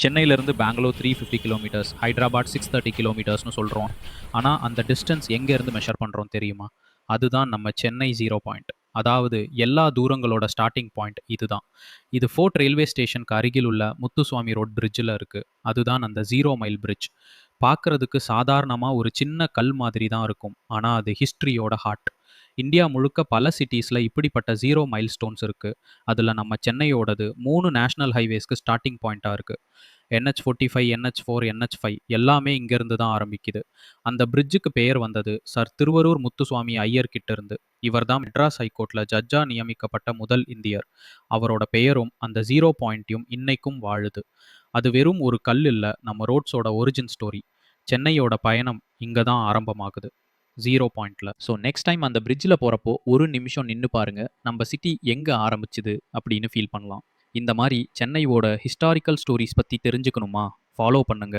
சென்னையிலேருந்து பெங்களூர் 350 கிலோமீட்டர்ஸ், ஹைதராபாத் 630 கிலோமீட்டர்ஸ்னு சொல்கிறோம். ஆனால் அந்த டிஸ்டன்ஸ் எங்கேருந்து மெஷர் பண்ணுறோம் தெரியுமா? அதுதான் நம்ம சென்னை ஜீரோ பாயிண்ட். அதாவது எல்லா தூரங்களோட ஸ்டார்டிங் பாயிண்ட் இதுதான். இது ஃபோர்ட் ரயில்வே ஸ்டேஷனுக்கு அருகில் உள்ள முத்துசுவாமி ரோட் பிரிட்ஜில் இருக்குது. அதுதான் அந்த ஜீரோ மைல் பிரிட்ஜ். பார்க்கறதுக்கு சாதாரணமாக ஒரு சின்ன கல் மாதிரி தான் இருக்கும். ஆனால் அது ஹிஸ்ட்ரியோட ஹார்ட். இந்தியா முழுக்க பல சிட்டிஸில் இப்படிப்பட்ட ஜீரோ மைல் ஸ்டோன்ஸ் இருக்குது. அதில் நம்ம சென்னையோடது 3 நேஷனல் ஹைவேஸ்க்கு ஸ்டார்டிங் பாயிண்ட்டாக இருக்குது. NH45, NH4, NH5 எல்லாமே இங்கேருந்து தான் ஆரம்பிக்குது. அந்த பிரிட்ஜுக்கு பெயர் வந்தது சர் திருவரூர் முத்துசுவாமி ஐயர் கிட்ட இருந்து. இவர் தான் மெட்ராஸ் ஹைகோர்ட்டில் ஜட்ஜாக நியமிக்கப்பட்ட முதல் இந்தியர். அவரோட பெயரும் அந்த ஜீரோ பாயிண்ட்டையும் இன்னைக்கும் வாழுது. அது வெறும் ஒரு கல் இல்லை, நம்ம ரோட்ஸோட ஒரிஜின் ஸ்டோரி. சென்னையோட பயணம் இங்கே தான் ஆரம்பமாகுது, ஜீரோ பாயிண்ட்ல. ஸோ நெக்ஸ்ட் டைம் அந்த பிரிட்ஜில் போகிறப்போ ஒரு நிமிஷம் நின்று பாருங்க, நம்ம சிட்டி எங்கே ஆரம்பிச்சுது அப்படின்னு ஃபீல் பண்ணலாம். இந்த மாதிரி சென்னையோட ஹிஸ்டாரிக்கல் ஸ்டோரிஸ் பற்றி தெரிஞ்சுக்கணுமா? ஃபாலோ பண்ணுங்க.